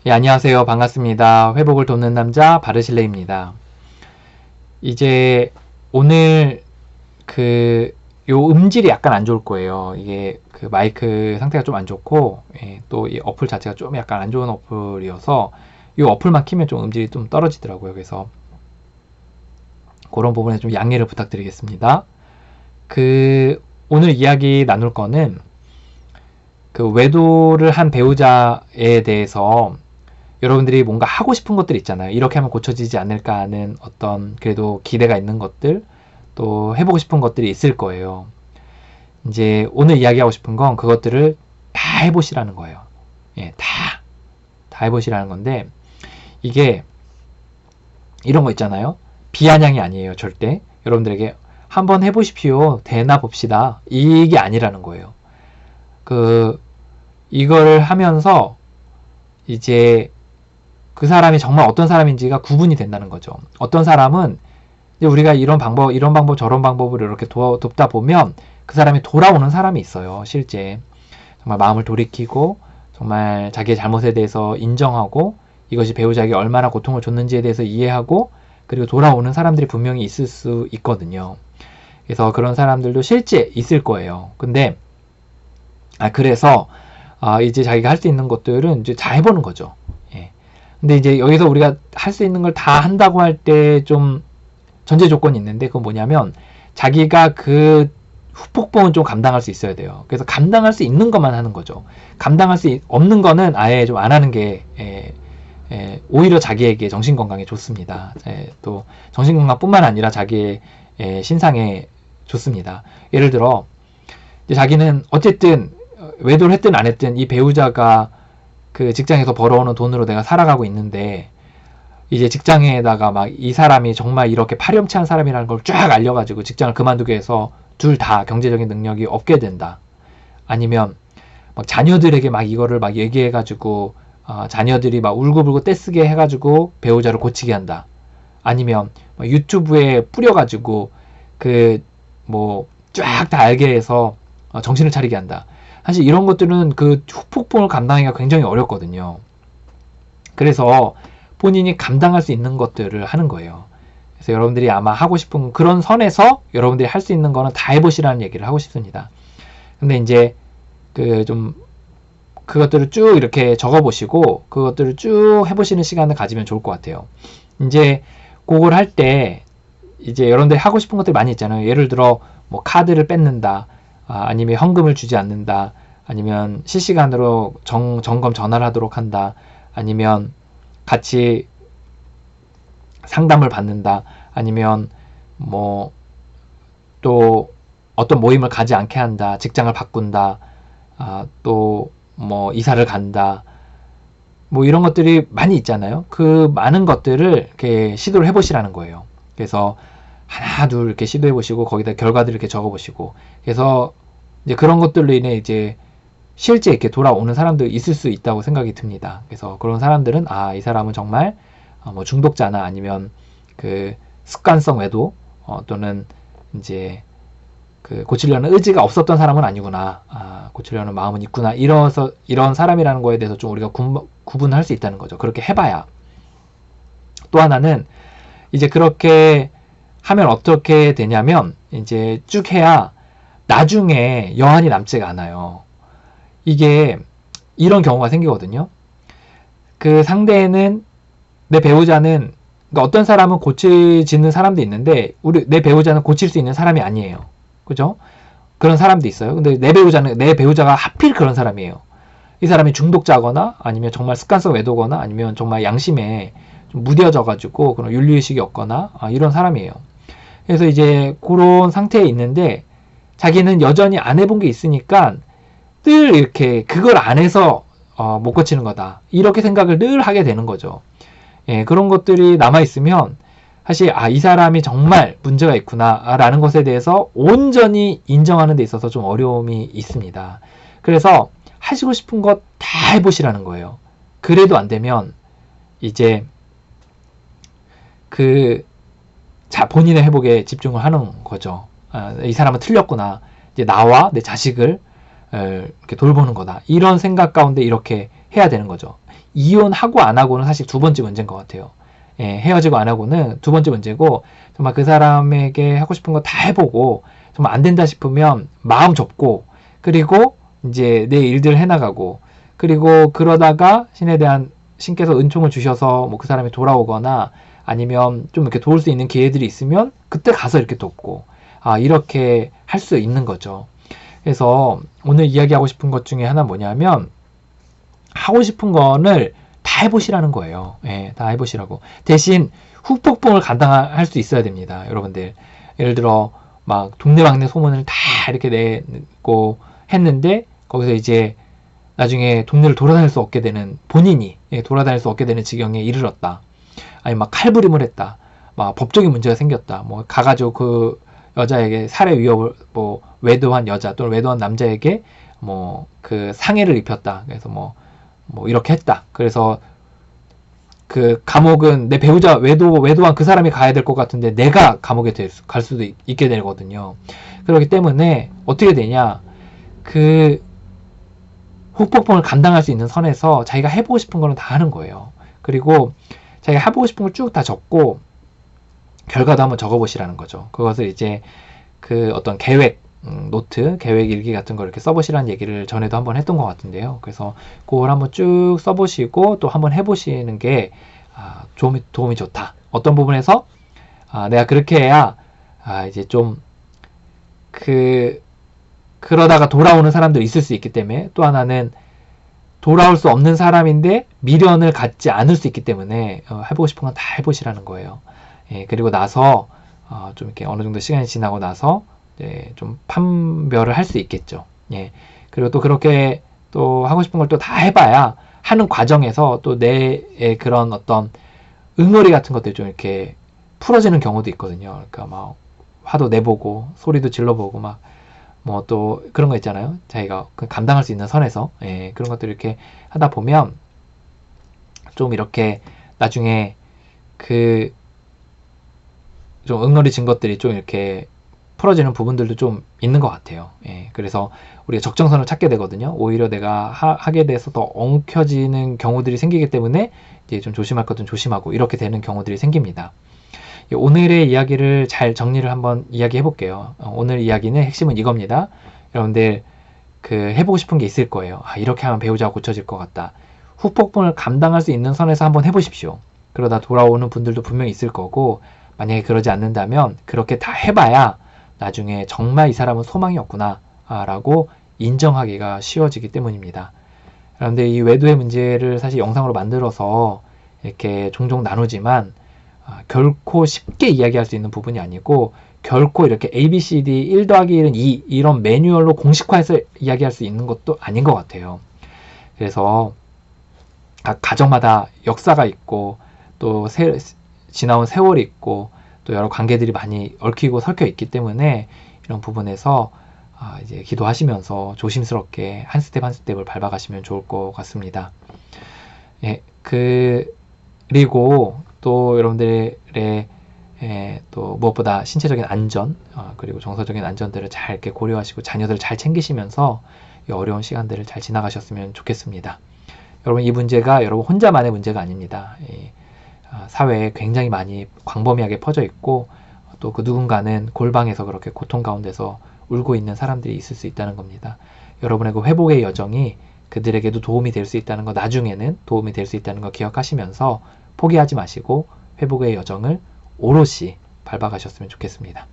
예, 안녕하세요. 반갑습니다. 회복을 돕는 남자 바르실레입니다. 이제 오늘 요 음질이 약간 안 좋을 거예요. 이게 그 마이크 상태가 좀 안 좋고, 예, 또 이 어플 자체가 좀 약간 안 좋은 어플이어서 이 어플만 키면 좀 음질이 좀 떨어지더라고요. 그래서 그런 부분에 좀 양해를 부탁드리겠습니다. 오늘 이야기 나눌 거는 그 외도를 한 배우자에 대해서 여러분들이 뭔가 하고 싶은 것들 있잖아요. 이렇게 하면 고쳐지지 않을까 하는 어떤 그래도 기대가 있는 것들, 또 해보고 싶은 것들이 있을 거예요. 이제 오늘 이야기하고 싶은 건 그것들을 다 해보시라는 거예요. 예, 다 해보시라는 건데, 이게 이런 거 있잖아요. 비아냥이 아니에요, 절대. 여러분들에게 한번 해보십시오. 되나 봅시다. 이게 아니라는 거예요. 이걸 하면서 이제 그 사람이 정말 어떤 사람인지가 구분이 된다는 거죠. 어떤 사람은 이제 우리가 이런 방법, 저런 방법을 이렇게 돕다 보면 그 사람이 돌아오는 사람이 있어요. 실제 정말 마음을 돌이키고 정말 자기의 잘못에 대해서 인정하고 이것이 배우자에게 얼마나 고통을 줬는지에 대해서 이해하고 그리고 돌아오는 사람들이 분명히 있을 수 있거든요. 그래서 그런 사람들도 실제 있을 거예요. 근데 그래서 이제 자기가 할 수 있는 것들은 이제 다 해보는 거죠. 예. 근데 이제 여기서 우리가 할 수 있는 걸 다 한다고 할 때 좀 전제 조건이 있는데 그건 뭐냐면 자기가 그 후폭풍은 좀 감당할 수 있어야 돼요. 그래서 감당할 수 있는 것만 하는 거죠. 감당할 수 없는 거는 아예 좀 안 하는 게 오히려 자기에게 정신건강에 좋습니다. 또 정신건강뿐만 아니라 자기의 신상에 좋습니다. 예를 들어 이제 자기는 어쨌든 외도를 했든 안 했든 이 배우자가 그 직장에서 벌어오는 돈으로 내가 살아가고 있는데 이제 직장에다가 막 이 사람이 정말 이렇게 파렴치한 사람이라는 걸 쫙 알려가지고 직장을 그만두게 해서 둘 다 경제적인 능력이 없게 된다. 아니면 막 자녀들에게 막 이거를 막 얘기해가지고 자녀들이 막 울고불고 떼쓰게 해가지고 배우자를 고치게 한다. 아니면 유튜브에 뿌려가지고 그 뭐 쫙 다 알게 해서 정신을 차리게 한다. 사실 이런 것들은 그 후폭풍을 감당하기가 굉장히 어렵거든요. 그래서 본인이 감당할 수 있는 것들을 하는 거예요. 그래서 여러분들이 아마 하고 싶은 그런 선에서 여러분들이 할 수 있는 거는 다 해보시라는 얘기를 하고 싶습니다. 근데 이제 그것들을 쭉 이렇게 적어보시고 그것들을 쭉 해보시는 시간을 가지면 좋을 것 같아요. 이제 그걸 할 때 이제 여러분들이 하고 싶은 것들이 많이 있잖아요. 예를 들어 뭐 카드를 뺏는다, 아니면 현금을 주지 않는다, 아니면 실시간으로 점검 전화를 하도록 한다, 아니면 같이 상담을 받는다, 아니면 뭐 또 어떤 모임을 가지 않게 한다, 직장을 바꾼다, 또 뭐 이사를 간다, 뭐 이런 것들이 많이 있잖아요. 그 많은 것들을 이렇게 시도를 해보시라는 거예요. 그래서 하나 둘 이렇게 시도해보시고 거기다 결과들을 이렇게 적어보시고 그래서 이제 그런 것들로 인해 이제 실제 이렇게 돌아오는 사람도 있을 수 있다고 생각이 듭니다. 그래서 그런 사람들은 이 사람은 정말 뭐 중독자나 아니면 그 습관성 외도 또는 이제 그 고치려는 의지가 없었던 사람은 아니구나. 고치려는 마음은 있구나. 이런 사람이라는 거에 대해서 좀 우리가 구분할 수 있다는 거죠. 그렇게 해봐야. 또 하나는 이제 그렇게 하면 어떻게 되냐면 이제 쭉 해야 나중에 여한이 남지가 않아요. 이게 이런 경우가 생기거든요. 그 상대는 내 배우자는 그러니까 어떤 사람은 고치지는 사람도 있는데 내 배우자는 고칠 수 있는 사람이 아니에요. 그죠? 그런 사람도 있어요. 근데 내 배우자가 하필 그런 사람이에요. 이 사람이 중독자거나 아니면 정말 습관성 외도거나 아니면 정말 양심에 좀 무뎌져가지고 그런 윤리의식이 없거나 이런 사람이에요. 그래서 이제 그런 상태에 있는데 자기는 여전히 안 해본 게 있으니까 늘 이렇게 그걸 안 해서 못 고치는 거다. 이렇게 생각을 늘 하게 되는 거죠. 예, 그런 것들이 남아있으면 사실 이 사람이 정말 문제가 있구나 라는 것에 대해서 온전히 인정하는 데 있어서 좀 어려움이 있습니다. 그래서 하시고 싶은 것 다 해보시라는 거예요. 그래도 안 되면 이제 본인의 회복에 집중을 하는 거죠. 이 사람은 틀렸구나. 이제 나와 내 자식을 이렇게 돌보는 거다. 이런 생각 가운데 이렇게 해야 되는 거죠. 이혼하고 안 하고는 사실 두 번째 문제인 것 같아요. 예, 헤어지고 안 하고는 두 번째 문제고, 정말 그 사람에게 하고 싶은 거 다 해보고 정말 안 된다 싶으면 마음 접고, 그리고 이제 내 일들 해나가고, 그리고 그러다가 신께서 은총을 주셔서 뭐 그 사람이 돌아오거나 아니면 좀 이렇게 도울 수 있는 기회들이 있으면 그때 가서 이렇게 돕고, 이렇게 할 수 있는 거죠. 그래서 오늘 이야기하고 싶은 것 중에 하나 뭐냐면, 하고 싶은 거를 다 해보시라는 거예요. 예, 다 해보시라고. 대신 후폭풍을 감당할 수 있어야 됩니다. 여러분들. 예를 들어, 막 동네방네 소문을 다 이렇게 내고 했는데, 거기서 이제 나중에 동네를 돌아다닐 수 없게 되는, 본인이 돌아다닐 수 없게 되는 지경에 이르렀다. 아니, 막 칼부림을 했다. 막 법적인 문제가 생겼다. 뭐, 가가지고 그 여자에게 살해 위협을, 뭐, 외도한 여자 또는 외도한 남자에게 뭐, 그 상해를 입혔다. 그래서 뭐 이렇게 했다. 그래서 그 감옥은 내 배우자 외도한 그 사람이 가야 될 것 같은데 내가 감옥에 갈 수도 있게 되거든요. 그렇기 때문에 어떻게 되냐, 그 후폭풍을 감당할 수 있는 선에서 자기가 해보고 싶은 거는 다 하는 거예요. 그리고 자기가 해보고 싶은 걸 쭉 다 적고 결과도 한번 적어보시라는 거죠. 그것을 이제 그 어떤 계획, 노트, 계획 일기 같은 걸 이렇게 써보시라는 얘기를 전에도 한번 했던 것 같은데요. 그래서 그걸 한번 쭉 써보시고 또 한번 해보시는 게 도움이 좋다. 어떤 부분에서 내가 그렇게 해야 이제 좀 그러다가 돌아오는 사람들이 있을 수 있기 때문에, 또 하나는 돌아올 수 없는 사람인데 미련을 갖지 않을 수 있기 때문에 해보고 싶은 건 다 해보시라는 거예요. 예, 그리고 나서 좀 이렇게 어느 정도 시간이 지나고 나서 좀 판별을 할 수 있겠죠. 예. 그리고 또 그렇게 또 하고 싶은 걸 또 다 해봐야 하는 과정에서 또 내의 그런 어떤 응어리 같은 것들이 좀 이렇게 풀어지는 경우도 있거든요. 그러니까 막 화도 내보고 소리도 질러보고 막 뭐 또 그런 거 있잖아요. 자기가 감당할 수 있는 선에서 그런 것들 이렇게 하다 보면 좀 이렇게 나중에 그 좀 응어리진 것들이 좀 이렇게 풀어지는 부분들도 좀 있는 것 같아요. 그래서 우리가 적정선을 찾게 되거든요. 오히려 내가 하게 돼서 더 엉켜지는 경우들이 생기기 때문에 이제 좀 조심할 것은 조심하고 이렇게 되는 경우들이 생깁니다. 오늘의 이야기를 잘 정리를 한번 이야기해 볼게요. 오늘 이야기는 핵심은 이겁니다. 여러분들 해보고 싶은 게 있을 거예요. 이렇게 하면 배우자가 고쳐질 것 같다. 후폭풍을 감당할 수 있는 선에서 한번 해보십시오. 그러다 돌아오는 분들도 분명히 있을 거고, 만약에 그러지 않는다면 그렇게 다 해봐야 나중에 정말 이 사람은 소망이 없구나 라고 인정하기가 쉬워지기 때문입니다. 그런데 이 외도의 문제를 사실 영상으로 만들어서 이렇게 종종 나누지만 결코 쉽게 이야기할 수 있는 부분이 아니고, 결코 이렇게 ABCD 1 더하기 1은 2 이런 매뉴얼로 공식화해서 이야기할 수 있는 것도 아닌 것 같아요. 그래서 각 가정마다 역사가 있고 또 지나온 세월이 있고 또 여러 관계들이 많이 얽히고 설켜 있기 때문에 이런 부분에서 이제 기도하시면서 조심스럽게 한 스텝 한 스텝을 밟아가시면 좋을 것 같습니다. 예, 그리고 또 여러분들의 또 무엇보다 신체적인 안전 그리고 정서적인 안전들을 잘 이렇게 고려하시고 자녀들을 잘 챙기시면서 이 어려운 시간들을 잘 지나가셨으면 좋겠습니다. 여러분, 이 문제가 여러분 혼자만의 문제가 아닙니다. 사회에 굉장히 많이 광범위하게 퍼져 있고 또 그 누군가는 골방에서 그렇게 고통 가운데서 울고 있는 사람들이 있을 수 있다는 겁니다. 여러분의 그 회복의 여정이 그들에게도 도움이 될 수 있다는 거, 나중에는 도움이 될 수 있다는 거 기억하시면서 포기하지 마시고 회복의 여정을 오롯이 밟아가셨으면 좋겠습니다.